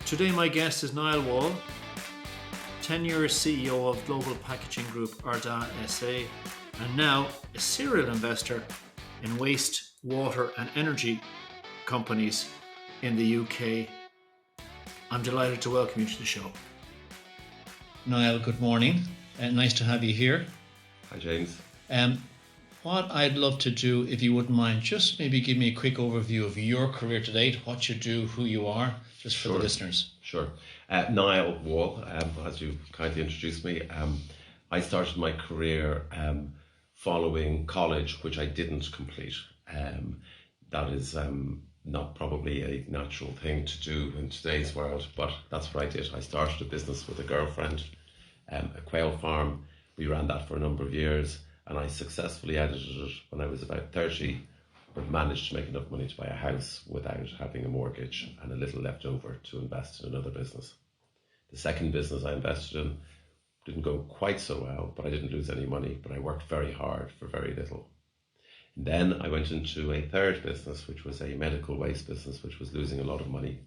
Today my guest is Niall Wall, 10-year CEO of global packaging group Ardagh SA, and now a serial investor in waste, water and energy companies in the UK. I'm delighted to welcome you to the show. Niall, good morning. Nice to have you here. Hi, James. What I'd love to do, if you wouldn't mind, just maybe give me a quick overview of your career to date, what you do, who you are, just for the listeners. Sure. Niall Wall, as you kindly introduced me, I started my career following college, which I didn't complete. That is not probably a natural thing to do in today's world, but that's what I did. I started a business with a girlfriend, a quail farm. We ran that for a number of years, and I successfully edited it when I was about 30, but managed to make enough money to buy a house without having a mortgage and a little left over to invest in another business. The second business I invested in didn't go quite so well, but I didn't lose any money, but I worked very hard for very little. And then I went into a third business, which was a medical waste business, which was losing a lot of money.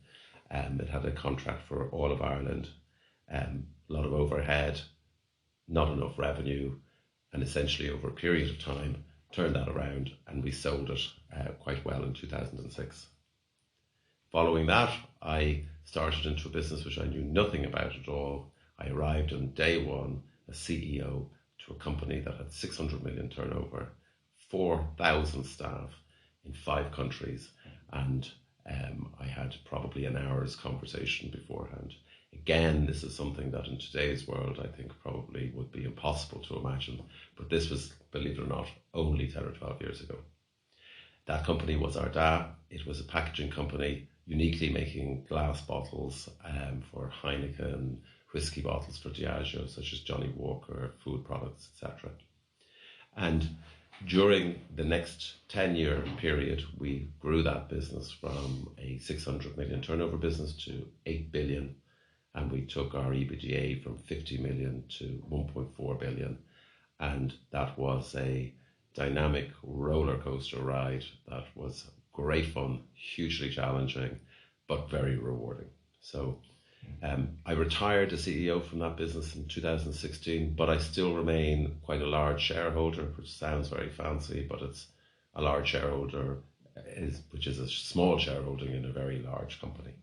It had a contract for all of Ireland, a lot of overhead, not enough revenue, and essentially over a period of time turned that around, and we sold it quite well in 2006. Following that, I started into a business which I knew nothing about at all. I arrived on day one as CEO to a company that had 600 million turnover, 4,000 staff in 5 countries, and I had probably an hour's conversation beforehand. Again, this is something that in today's world I think probably would be impossible to imagine, but this was, believe it or not, only 10 or 12 years ago. That company was Ardagh. It was a packaging company, uniquely making glass bottles for Heineken, whiskey bottles for Diageo, such as Johnny Walker, food products, etc. And during the next 10-year period, we grew that business from a 600 million turnover business to 8 billion. And we took our EBITDA from 50 million to 1.4 billion. And that was a dynamic roller coaster ride that was great fun, hugely challenging, but very rewarding. So I retired as CEO from that business in 2016, but I still remain quite a large shareholder, which sounds very fancy, but it's a large shareholder, which is a small shareholding in a very large company.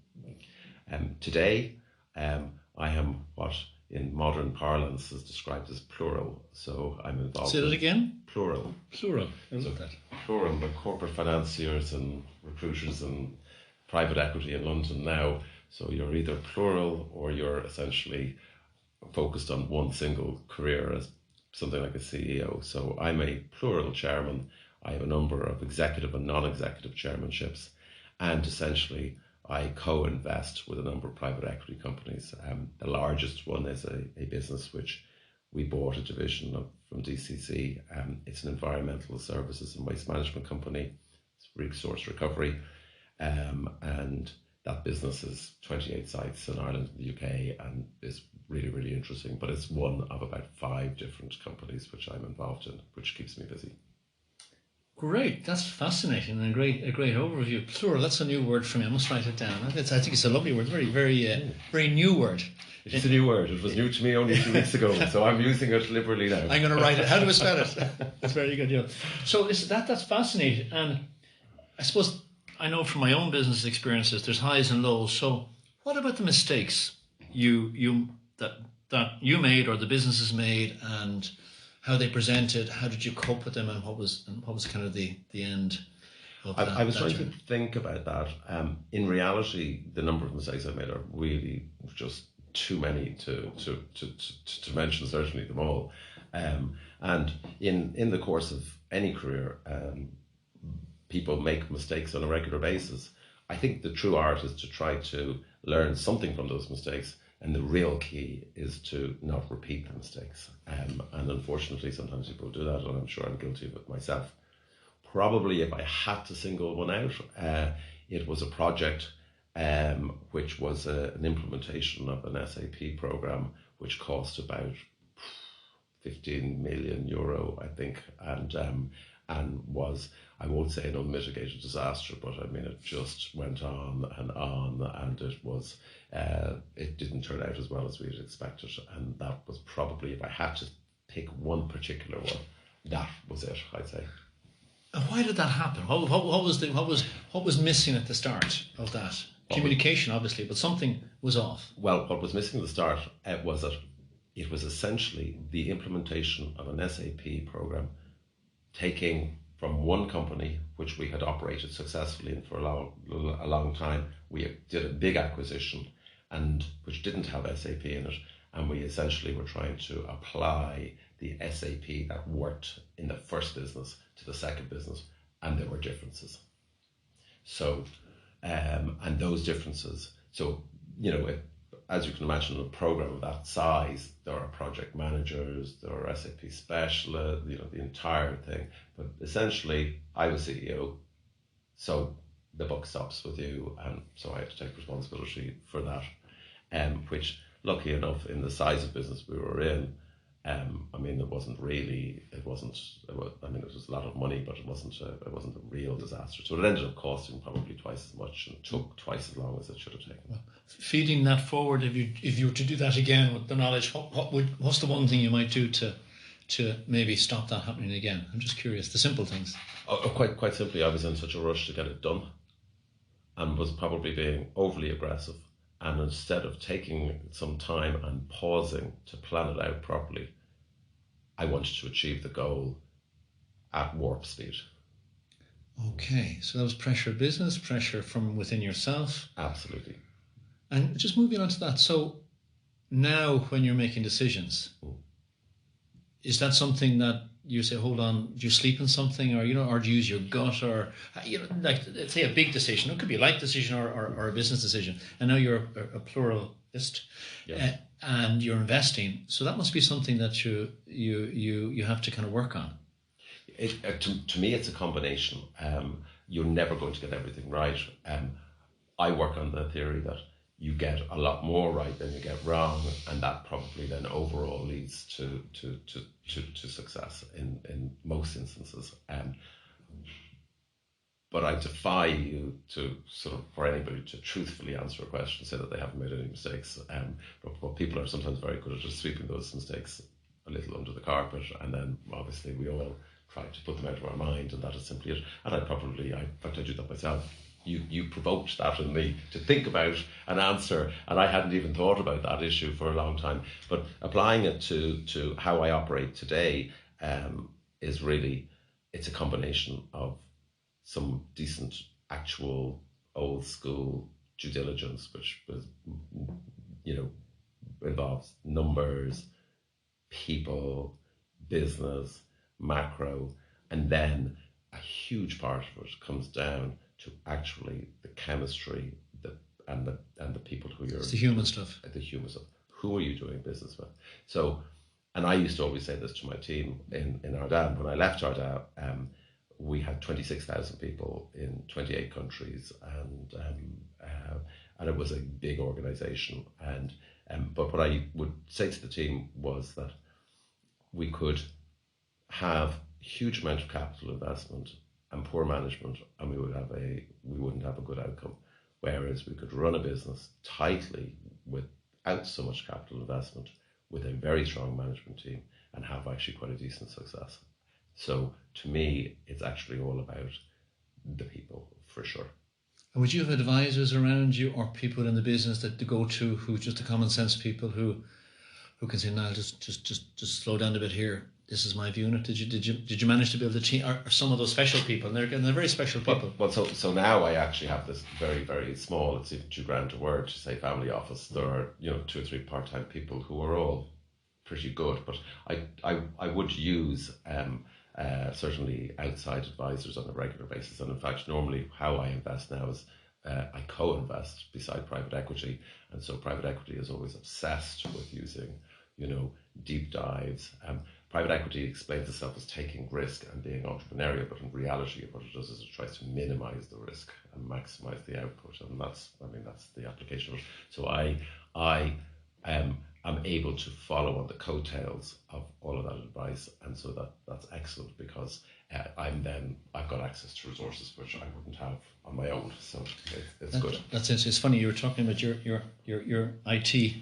Today, I am what in modern parlance is described as plural. So I'm involved. Say that again? Plural. Plural. I So love that. plural, the corporate financiers and recruiters and private equity in London now. So you're either plural or you're essentially focused on one single career as something like a CEO. So I'm a plural chairman. I have a number of executive and non-executive chairmanships, and essentially I co-invest with a number of private equity companies. The largest one is a business which we bought a division of from DCC. It's an environmental services and waste management company. It's resource recovery. And that business is 28 sites in Ireland and the UK, and is really, really interesting. But it's one of about 5 different companies which I'm involved in, which keeps me busy. Great, that's fascinating and a great overview. Plural, that's a new word for me. I must write it down. I think it's a lovely word, very new word. It's a new word. It was new to me only 2 weeks ago, so I'm using it liberally now. I'm going to write it. How do I spell it? That's very good. Yeah. So that's fascinating, and I suppose I know from my own business experiences, there's highs and lows. So what about the mistakes that you made or the businesses made, and how they presented? How did you cope with them, and what was kind of the end of that? I was trying to think about that. In reality, the number of mistakes I've made are really just too many to mention, certainly them all. And in the course of any career, people make mistakes on a regular basis. I think the true art is to try to learn something from those mistakes. And the real key is to not repeat the mistakes. And unfortunately, sometimes people do that, and I'm sure I'm guilty of it myself. Probably if I had to single one out, it was a project which was an implementation of an SAP program, which cost about 15 million euro, I think. And and was, I won't say an unmitigated disaster, but I mean, it just went on, and it didn't turn out as well as we had expected. And that was probably, if I had to pick one particular one, that was it, I'd say. And why did that happen? What was missing at the start of that? Communication, obviously, but something was off. Well, what was missing at the start was that it was essentially the implementation of an SAP program, taking from one company, which we had operated successfully in for a long time. We did a big acquisition, and which didn't have SAP in it, and we essentially were trying to apply the SAP that worked in the first business to the second business, and there were differences. So, and those differences, so, as you can imagine, in a program of that size, there are project managers, there are SAP specialists, the entire thing. But essentially, I was CEO, so the buck stops with you, and so I had to take responsibility for that. Which, lucky enough, in the size of business we were in, I mean, it was a lot of money, but it wasn't a real disaster. So it ended up costing probably twice as much and took twice as long as it should have taken. Well, feeding that forward, if you were to do that again with the knowledge, what's the one thing you might do to maybe stop that happening again? I'm just curious, the simple things. Quite simply, I was in such a rush to get it done, and was probably being overly aggressive. And instead of taking some time and pausing to plan it out properly, I wanted to achieve the goal at warp speed. Okay, so that was pressure of business, pressure from within yourself. Absolutely. And just moving on to that, so now when you're making decisions, is that something that you say, hold on, do you sleep in something, or do you use your gut, or like, say, a big decision? It could be a life decision or a business decision. I know you're a pluralist, yes. And you're investing, so that must be something that you have to kind of work on. To me, it's a combination. You're never going to get everything right. I work on the theory that you get a lot more right than you get wrong, and that probably then overall leads to success in most instances. But I defy you to for anybody to truthfully answer a question, say that they haven't made any mistakes. But people are sometimes very good at just sweeping those mistakes a little under the carpet, and then obviously we all try to put them out of our mind, and that is simply it. And in fact, I do that myself. You provoked that in me to think about an answer, and I hadn't even thought about that issue for a long time. But applying it to how I operate today is really, it's a combination of some decent, actual, old school due diligence, which was, involves numbers, people, business, macro, and then a huge part of it comes down to actually the chemistry, and the people who you're. It's the human stuff. The human stuff. Who are you doing business with? So, and I used to always say this to my team in Ardagh. When I left Ardagh, we had 26,000 people in 28 countries, and it was a big organization. But what I would say to the team was that we could have a huge amount of capital investment and poor management, and we wouldn't have a good outcome. Whereas we could run a business tightly without so much capital investment, with a very strong management team, and have actually quite a decent success. So to me, it's actually all about the people, for sure. And would you have advisors around you, or people in the business that to go to, who just the common sense people who can say, "No, just slow down a bit here. This is my view on it." Did you manage to build a team, or some of those special people? And they're very special people. Well, so now I actually have this very, very small, it's even too grand a word to say, family office. There are 2 or 3 part-time people who are all pretty good, but I would use certainly outside advisors on a regular basis. And in fact, normally how I invest now is I co-invest beside private equity, and so private equity is always obsessed with using deep dives. Private equity explains itself as taking risk and being entrepreneurial, but in reality what it does is it tries to minimize the risk and maximize the output, and that's the application of it. So I am able to follow on the coattails of all of that advice, and so that's excellent, because I've got access to resources which I wouldn't have on my own. So it's good. That's it. It's funny you were talking about your IT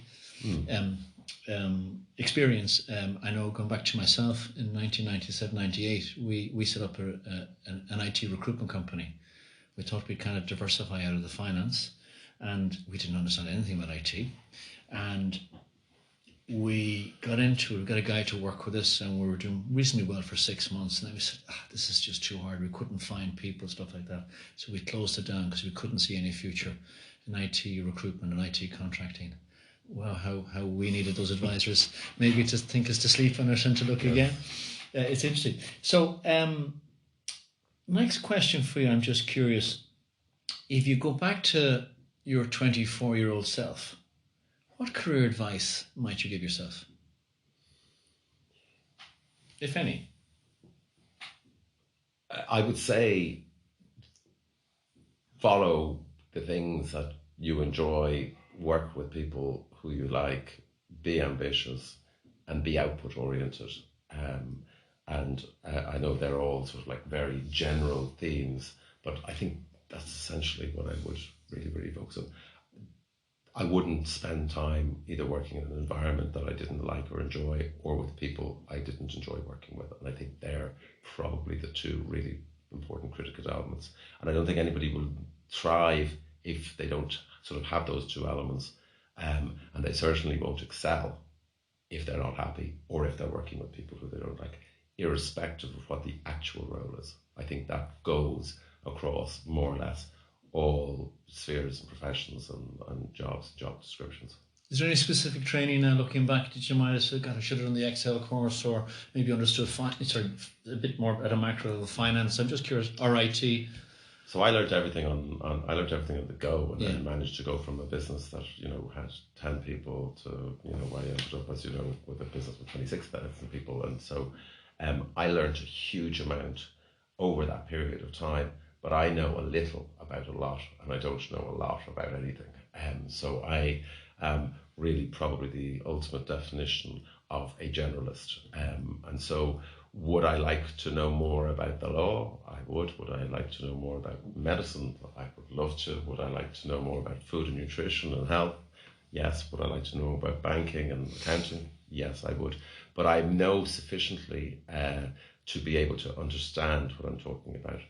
experience. I know, going back to myself in 1997-98, we set up an IT recruitment company. We thought we'd kind of diversify out of the finance, and we didn't understand anything about IT. And we got into it. We got a guy to work with us, and we were doing reasonably well for 6 months. And then we said, this is just too hard. We couldn't find people, stuff like that. So we closed it down because we couldn't see any future in IT recruitment and IT contracting. Wow, how we needed those advisors maybe to think us to sleep on it and to look again. It's interesting. So next question for you, I'm just curious. If you go back to your 24-year-old self, what career advice might you give yourself, if any? I would say follow the things that you enjoy, work with people who you like, be ambitious, and be output oriented. And I know they're all sort of like very general themes, but I think that's essentially what I would really, really focus on. I wouldn't spend time either working in an environment that I didn't like or enjoy, or with people I didn't enjoy working with. And I think they're probably the two really important critical elements. And I don't think anybody will thrive if they don't sort of have those two elements. And they certainly won't excel if they're not happy, or if they're working with people who they don't like, irrespective of what the actual role is. I think that goes across more or less all spheres and professions and job descriptions. Is there any specific training now, looking back, that you might have said, God, I should have done the Excel course, or maybe understood a bit more at a macro level finance? I'm just curious. Or IT. So I learned everything on the go, and then managed to go from a business that had 10 people to where I ended up, as you know, with a business with 26,000 people. And so I learned a huge amount over that period of time. But I know a little about a lot, and I don't know a lot about anything. So I am really probably the ultimate definition of a generalist. And so would I like to know more about the law? I would. Would I like to know more about medicine? I would love to. Would I like to know more about food and nutrition and health? Yes. Would I like to know about banking and accounting? Yes, I would. But I know sufficiently to be able to understand what I'm talking about.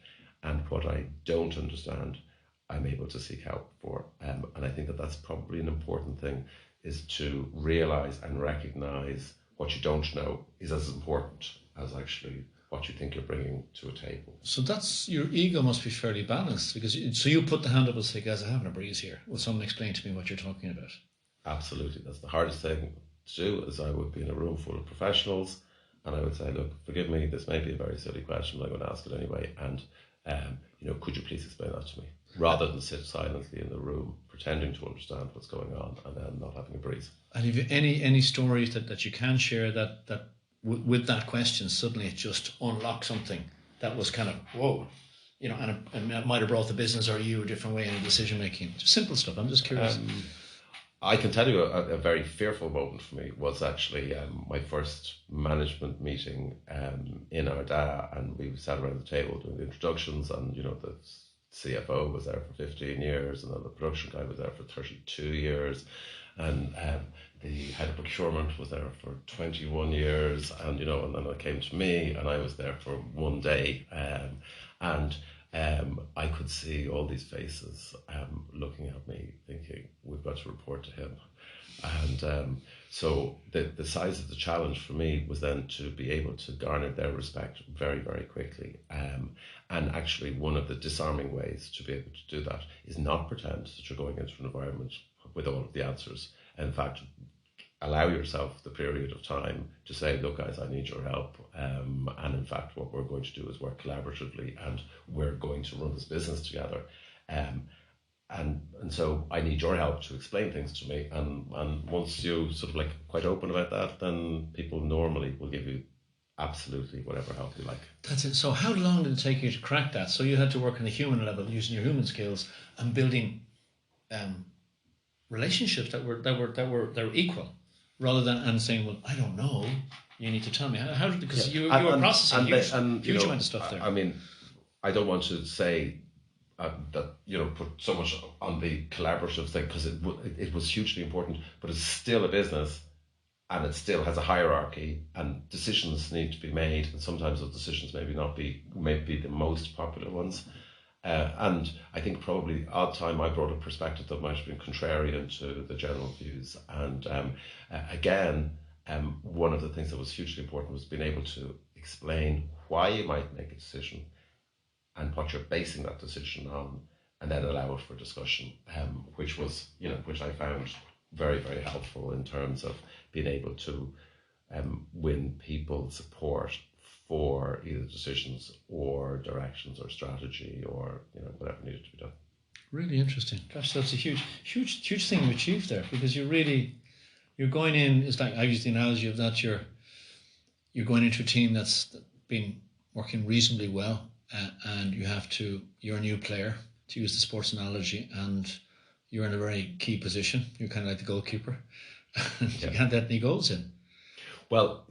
And what I don't understand, I'm able to seek help for. And I think that that's probably an important thing, is to realize and recognize what you don't know is as important as actually what you think you're bringing to a table. So that's, your ego must be fairly balanced, because so you put the hand up and say, guys, I'm having a breeze here. Will someone explain to me what you're talking about? Absolutely. That's the hardest thing to do, is I would be in a room full of professionals and I would say, look, forgive me, this may be a very silly question, but I'm going to ask it anyway. And could you please explain that to me? Rather than sit silently in the room, pretending to understand what's going on and then not having a breeze. And have you any stories that you can share that with that question, suddenly it just unlocked something that was kind of, whoa, and it might have brought the business or you a different way in decision making? Just simple stuff. I'm just curious. I can tell you a very fearful moment for me was actually my first management meeting in Ardagh, and we sat around the table doing the introductions, and the CFO was there for 15 years, and then the production guy was there for 32 years, and the head of procurement was there for 21 years, and and then it came to me, and I was there for 1 day, and I could see all these faces looking at me, thinking, we've got to report to him. And so the size of the challenge for me was then to be able to garner their respect very, very quickly. And actually, one of the disarming ways to be able to do that is not pretend that you're going into an environment with all of the answers. In fact, allow yourself the period of time to say, look, guys, I need your help. And in fact, what we're going to do is work collaboratively, and we're going to run this business together. And so I need your help to explain things to me. And once you sort of quite open about that, then people normally will give you absolutely whatever help you like. That's it. So how long did it take you to crack that? So you had to work on a human level, using your human skills and building relationships that were equal, rather than saying, well, I don't know, You need to tell me how because you were processing huge amount of stuff there. I mean, I don't want to say that put so much on the collaborative thing, because it was hugely important, but it's still a business, and it still has a hierarchy, and decisions need to be made, and sometimes those decisions maybe the most popular ones. And I think probably odd time I brought a perspective that might have been contrarian to the general views. And again, one of the things that was hugely important was being able to explain why you might make a decision and what you're basing that decision on, and then allow it for discussion, which I found very, very helpful in terms of being able to win people's support for either decisions or directions or strategy or whatever needed to be done. Really interesting. Gosh, that's a huge thing you achieved there, because you're going in. It's like I use the analogy of that you're going into a team that's been working reasonably well, and you're a new player, to use the sports analogy, and you're in a very key position. You're kind of like the goalkeeper. You can't let any goals in. Well,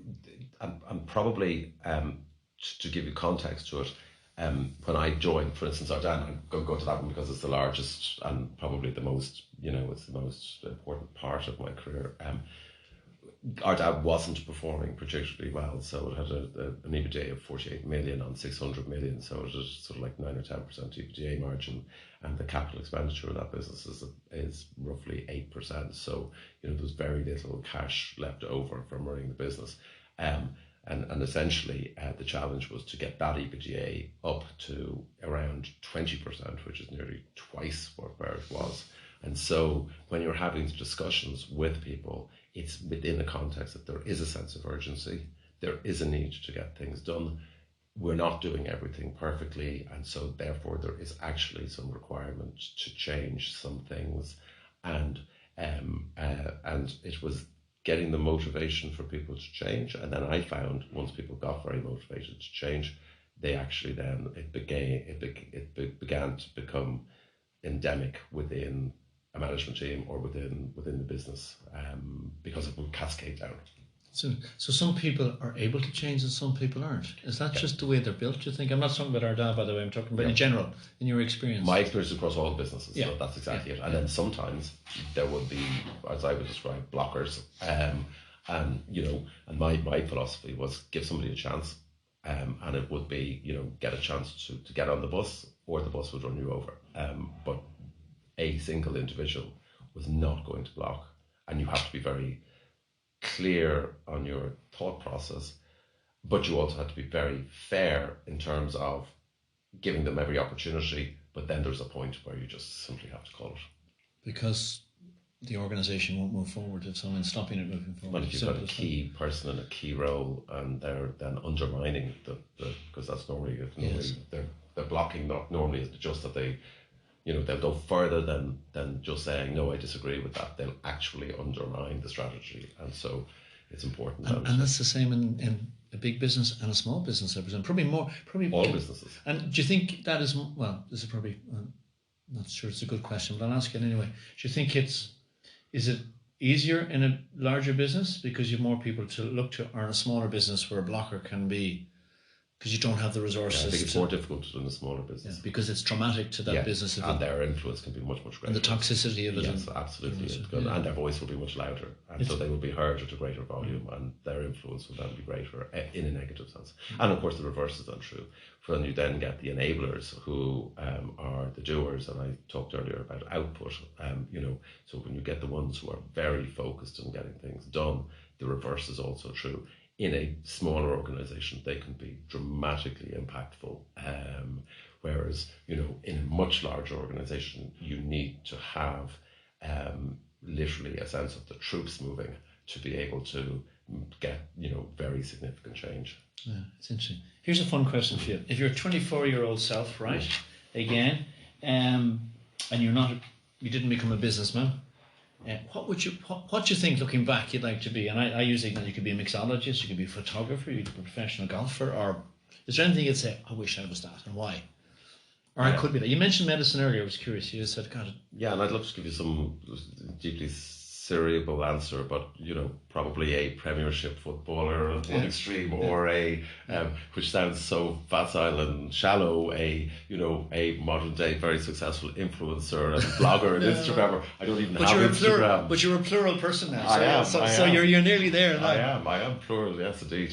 I'm probably, to give you context to it, when I joined, for instance, Ardagh, I'm going to go to that one because it's the largest and probably the most, it's the most important part of my career. Ardagh wasn't performing particularly well, so it had an EBITDA of 48 million on 600 million, so it was sort of like 9 or 10% EBITDA margin, and the capital expenditure of that business is roughly 8%. So there was very little cash left over from running the business, and essentially the challenge was to get that EBITDA up to around 20%, which is nearly twice where it was. And so when you're having discussions with people, it's within the context that there is a sense of urgency. There is a need to get things done. We're not doing everything perfectly, and so therefore there is actually some requirement to change some things. And it was getting the motivation for people to change. And then I found once people got very motivated to change, they actually then it began to become endemic within a management team or within the business, because it will cascade down. So some people are able to change and some people aren't. Is that just the way they're built, do you think? I'm not talking about Ardagh, by the way. I'm talking about in general, in your experience. My experience across all businesses, so that's exactly it. And then sometimes there would be, as I would describe, blockers. And my philosophy was give somebody a chance, and it would be, get a chance to get on the bus, or the bus would run you over. But a single individual was not going to block, and you have to be very clear on your thought process, but you also have to be very fair in terms of giving them every opportunity, but then there's a point where you just simply have to call it. Because the organisation won't move forward if someone's stopping it moving forward. Well, if you've got a key person in a key role and they're then undermining because that's normally they're blocking, not normally just that they they'll go further than just saying, no, I disagree with that. They'll actually undermine the strategy. And so it's important. And that's the same in a big business and a small business, I presume. Probably all businesses. And do you think that is, well, this is probably, I'm not sure it's a good question, but I'll ask it anyway. Do you think is it easier in a larger business because you have more people to look to, or in a smaller business where a blocker can be, because you don't have the resources? I think it's more difficult in a smaller business. Because it's traumatic to that business. And their influence can be much, much greater. And the toxicity of it. Yes, absolutely. And their voice will be much louder. And so they will be heard at a greater volume, and their influence will then be greater in a negative sense. And of course, the reverse is untrue. For then you then get the enablers who are the doers. And I talked earlier about output. So when you get the ones who are very focused on getting things done, the reverse is also true. In a smaller organisation, they can be dramatically impactful. Whereas, in a much larger organisation, you need to have literally a sense of the troops moving to be able to get, very significant change. Yeah, it's interesting. Here's a fun question for you. If you're a 24-year-old self, right, again, and you didn't become a businessman, what do you think, looking back, you'd like to be? And I usually think you could be a mixologist, you could be a photographer, you could be a professional golfer, or is there anything you'd say, I wish I was that, and why? Or I could be that. You mentioned medicine earlier. I was curious. You just said, God. Yeah, and I'd love to give you some deeply cerebral answer, but probably a Premiership footballer at one extreme, or a which sounds so facile and shallow, a modern day very successful influencer and blogger and Instagrammer. I don't even have Instagram. But you're a plural person now. I am. You're nearly there now. I am plural. Yes, indeed.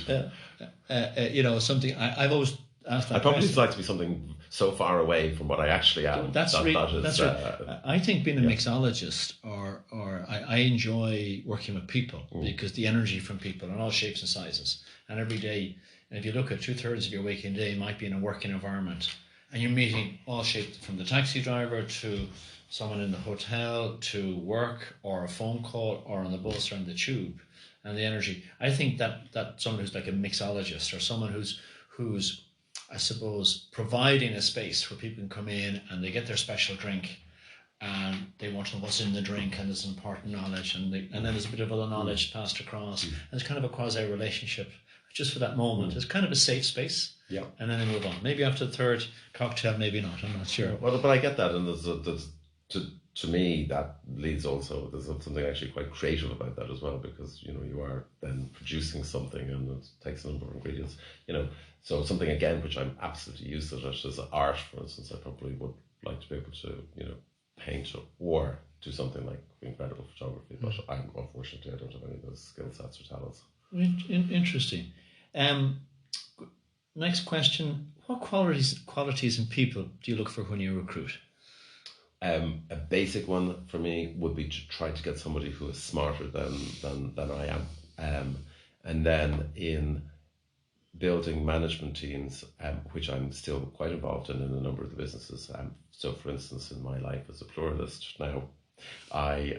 Something I've always asked that. I'd probably like to be something so far away from what I actually am. That's right. I think being a mixologist, or I enjoy working with people because the energy from people in all shapes and sizes, and every day. And if you look at 2/3 of your waking day might be in a working environment, and you're meeting all shapes, from the taxi driver to someone in the hotel to work or a phone call or on the bus or on the tube, and the energy. I think that someone who's like a mixologist, or someone who's I suppose providing a space where people can come in and they get their special drink and they want to know what's in the drink, and there's important knowledge, and then there's a bit of other knowledge passed across. And it's kind of a quasi relationship just for that moment. It's kind of a safe space. Yeah. And then they move on. Maybe after the third cocktail, maybe not. I'm not sure. Well, but I get that, and to me that leads also. There's something actually quite creative about that as well, because you are then producing something, and it takes a number of ingredients. So something again which I'm absolutely useless at is art, for instance. I probably would like to be able to paint or do something like incredible photography, but unfortunately I don't have any of those skill sets or talents. Interesting. Next question: what qualities in people do you look for when you recruit? A basic one for me would be to try to get somebody who is smarter than I am, and then in building management teams, which I'm still quite involved in a number of the businesses. So, for instance, in my life as a pluralist now, I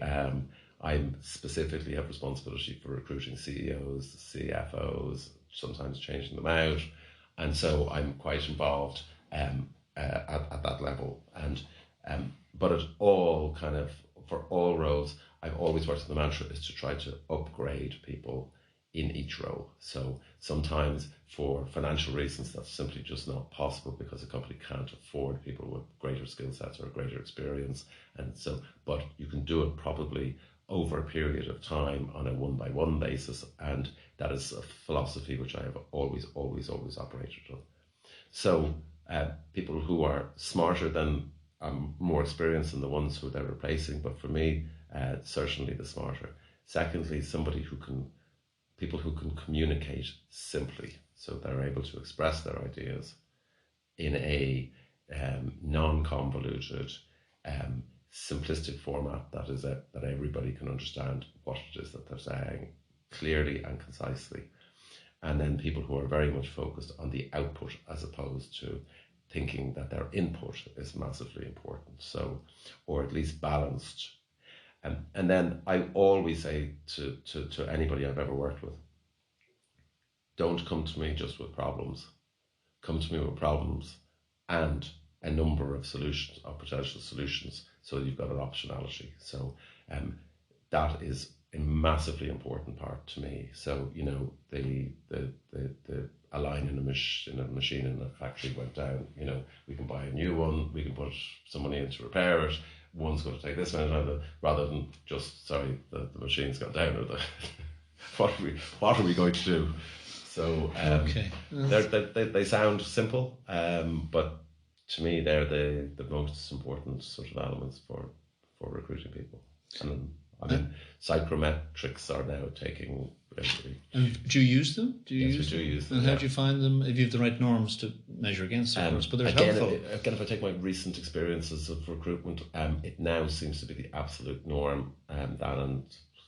specifically have responsibility for recruiting CEOs, CFOs, sometimes changing them out, and so I'm quite involved at that level. And but at all for all roles, I've always worked with the mantra is to try to upgrade people in each role. So sometimes for financial reasons that's simply just not possible, because a company can't afford people with greater skill sets or greater experience, and so but you can do it probably over a period of time on a one-by-one basis, and that is a philosophy which I have always operated on. So people who are smarter than more experienced than the ones who they're replacing, but for me certainly the smarter. Secondly, people who can communicate simply, so they're able to express their ideas in a non-convoluted, simplistic format that everybody can understand what it is that they're saying clearly and concisely. And then people who are very much focused on the output as opposed to thinking that their input is massively important, so, or at least balanced. And then I always say to anybody I've ever worked with, don't come to me just with problems. Come to me with problems and a number of solutions, or potential solutions, so you've got an optionality. So that is a massively important part to me. So the a line in a machine in a factory went down. We can buy a new one. We can put some money in to repair it. One's going to take this many, rather than just the machine's gone down, or what are we going to do? So they sound simple, but to me they're the most important sort of elements for recruiting people. And Psychometrics are now taking. And do you use them? Yes, we do use them. And how do you find them? If you have the right norms to measure against, of course, but they're helpful. Again, if I take my recent experiences of recruitment, it now seems to be the absolute norm, that and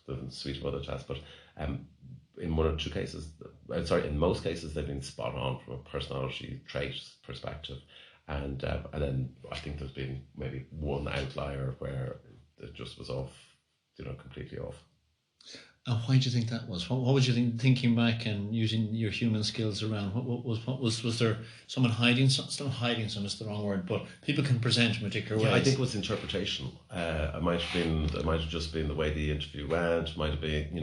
the suite of other tests. But in one or two cases, in most cases, they've been spot on from a personality trait perspective, and then I think there's been maybe one outlier where it just was off, completely off. And why do you think that was? What was you thinking back and using your human skills around? What was there someone hiding something? It's not hiding something, it's the wrong word, but people can present in particular ways. I think it was interpretation. It might have just been the way the interview went. Might have been,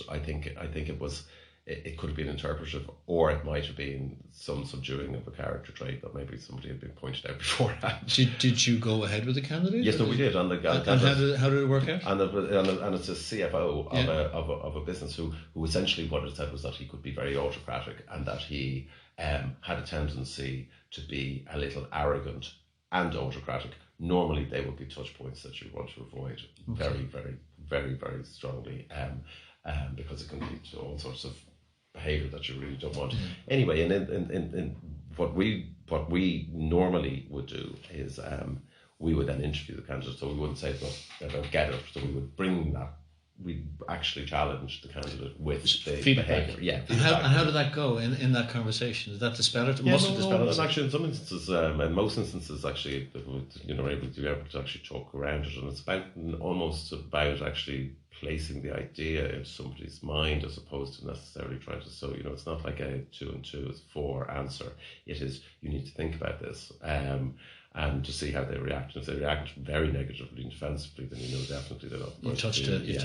I think it was it could have been interpretive, or it might have been some subduing of a character trait that maybe somebody had been pointed out beforehand. Did you go ahead with the candidate? Yes, no, we did. And how did it work out? And it's a CFO of a business who essentially what it said was that he could be very autocratic, and that he had a tendency to be a little arrogant and autocratic. Normally, they would be touch points that you want to avoid very, very, very, very strongly, because it can lead to all sorts of behaviour that you really don't want. Anyway, and in what we normally would do is we would then interview the candidate. So we wouldn't say, well, they don't get it. So we would bring that. We actually challenge the candidate with the behaviour. Yeah. And how did that go in that conversation? Did that dispel it? And actually, in some instances, in most instances, actually, we're able to actually talk around it, and it's almost about actually placing the idea in somebody's mind as opposed to necessarily trying to. So it's not like a 2 and 2 is 4 answer. It is, you need to think about this. And to see how they react. And if they react very negatively and defensively, then definitely they're not. You've touched a nerve. You've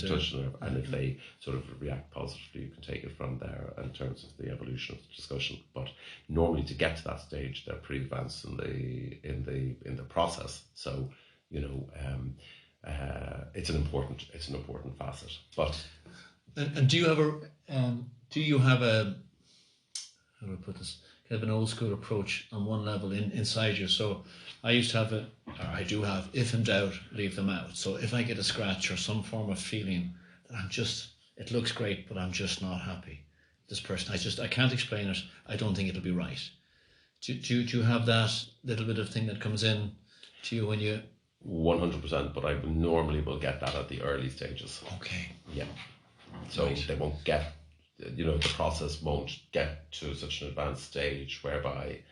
touched a nerve. And if they sort of react positively, you can take it from there in terms of the evolution of the discussion. But normally, to get to that stage, they're pretty advanced in the process. So it's an important facet. But and do you have a how do I put this? Kind of an old school approach on one level inside you. So I used to have I do have, if in doubt, leave them out. So if I get a scratch or some form of feeling that it looks great, but I'm just not happy. This person, I can't explain it. I don't think it'll be right. Do you have that little bit of thing that comes in to you when you? 100%, but I normally will get that at the early stages. Okay. Yeah. So They won't get. The process won't get to such an advanced stage whereby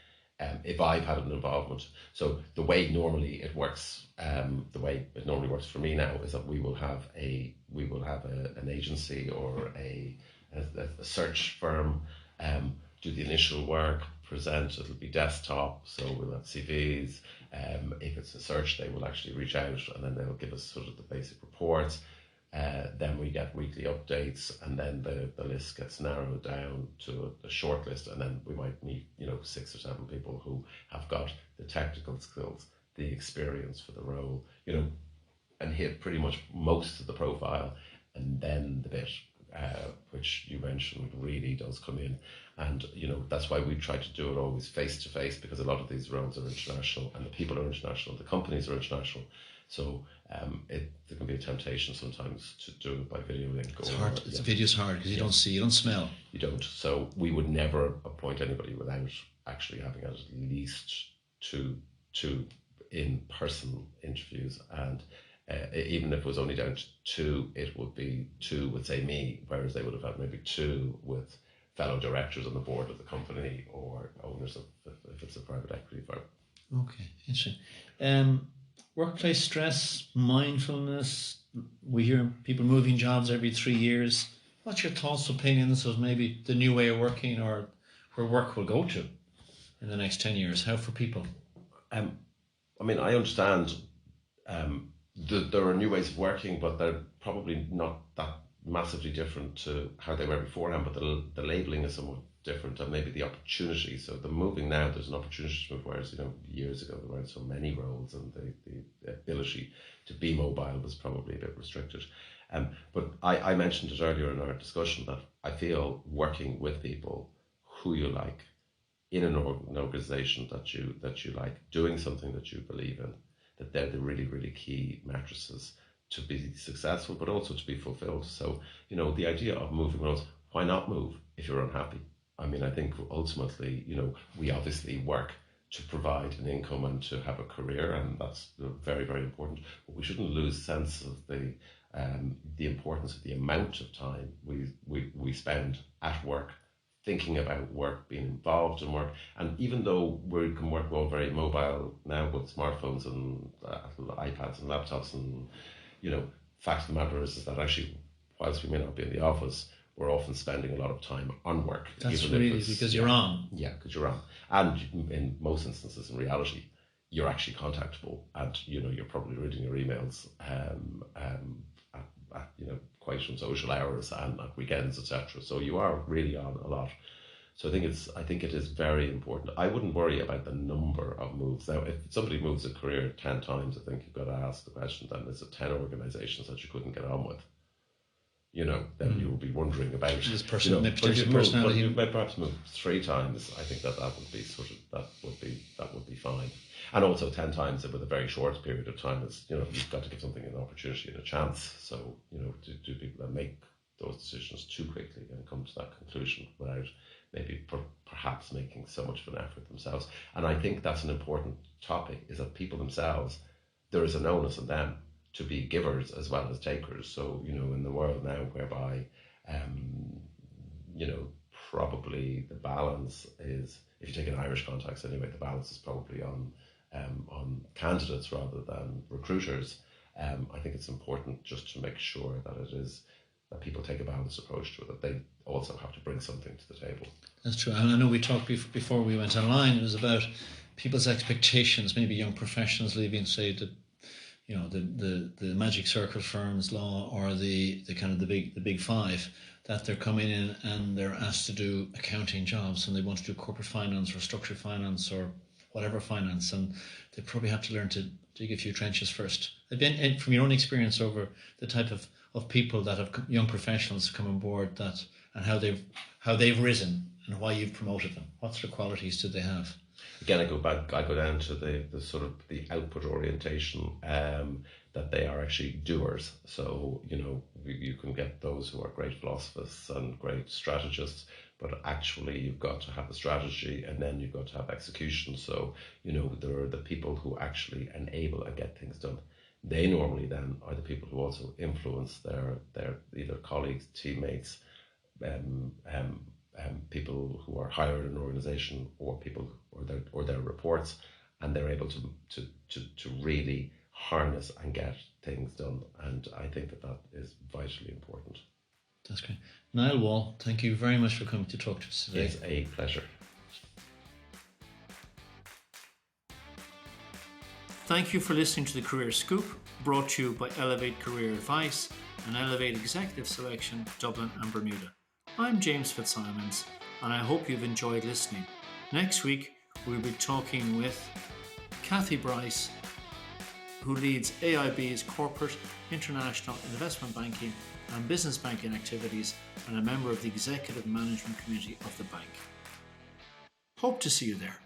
if I've had an involvement. So the way normally it works, the way it normally works for me now is that we will have an agency or a search firm do the initial work, present. It'll be desktop, so we'll have CVs. If it's a search, they will actually reach out and then they'll give us sort of the basic reports. Then we get weekly updates, and then the list gets narrowed down to a short list, and then we might meet 6 or 7 people who have got the technical skills, the experience for the role, and hit pretty much most of the profile, and then the bit which you mentioned really does come in, and that's why we try to do it always face to face, because a lot of these roles are international, and the people are international, the companies are international. So there can be a temptation sometimes to do it by video link. It's hard. Video's hard because you don't see, you don't smell. You don't. So we would never appoint anybody without actually having at least two in-person interviews. And even if it was only down to 2, it would be 2 would say me, whereas they would have had maybe 2 with fellow directors on the board of the company or owners of, if it's a private equity firm. Okay, interesting. Workplace stress, mindfulness. We hear people moving jobs every 3 years. What's your thoughts, opinions of maybe the new way of working, or where work will go to in the next 10 years? How for people? I understand there are new ways of working, but they're probably not that massively different to how they were beforehand. But the labelling is somewhat different, and maybe the opportunity. So the moving now, there's an opportunity to move, whereas years ago there weren't so many roles, and the ability to be mobile was probably a bit restricted. But I mentioned it earlier in our discussion that I feel working with people who you like in an organisation that you like, doing something that you believe in, that they're the really, really key matrices to be successful, but also to be fulfilled. So the idea of moving roles, why not move if you're unhappy? I think ultimately, we obviously work to provide an income and to have a career, and that's very, very important. But we shouldn't lose sense of the importance of the amount of time we spend at work, thinking about work, being involved in work. And even though we can work all very mobile now with smartphones and iPads and laptops, and fact of the matter is that actually, whilst we may not be in the office, we're often spending a lot of time on work. That's really because you're on. Yeah, because you're on. And in most instances, in reality, you're actually contactable, and you're probably reading your emails at quite on social hours and at weekends, etc. So you are really on a lot. So I think it is very important. I wouldn't worry about the number of moves. Now, if somebody moves a career 10 times, I think you've got to ask the question, then is it 10 organizations that you couldn't get on with? Then you will be wondering about this person. but you may perhaps move 3 times. I think that would be that would be fine. And also 10 times with a very short period of time is you've got to give something an opportunity and a chance. So do people that make those decisions too quickly and come to that conclusion without maybe perhaps making so much of an effort themselves? And I think that's an important topic, is that people themselves, there is an onus on them to be givers as well as takers. So, in the world now whereby, probably the balance is, if you take an Irish context anyway, the balance is probably on candidates rather than recruiters. I think it's important just to make sure that people take a balanced approach to it, that they also have to bring something to the table. That's true. And I know we talked before we went online, it was about people's expectations, maybe young professionals leaving, say, the magic circle firms, law, or the kind of the big five, that they're coming in and they're asked to do accounting jobs, and they want to do corporate finance or structured finance or whatever finance, and they probably have to learn to dig a few trenches first. And from your own experience over the type of people that have young professionals come on board, that and how they've risen and why you've promoted them, what sort of qualities do they have? Again, I go down to the sort of the output orientation, that they are actually doers. So, you can get those who are great philosophers and great strategists, but actually you've got to have the strategy and then you've got to have execution. So, there are the people who actually enable and get things done. They normally then are the people who also influence their either colleagues, teammates, people who are higher in an organization, or people or their reports, and they're able to really harness and get things done. And I think that is vitally important. That's great. Niall Wall, thank you very much for coming to talk to us today. It's a pleasure. Thank you for listening to the Career Scoop, brought to you by Elevate Career Advice and Elevate Executive Selection, Dublin and Bermuda. I'm James Fitzsimons, and I hope you've enjoyed listening. Next week, we'll be talking with Kathy Bryce, who leads AIB's corporate, international investment banking and business banking activities, and a member of the executive management committee of the bank. Hope to see you there.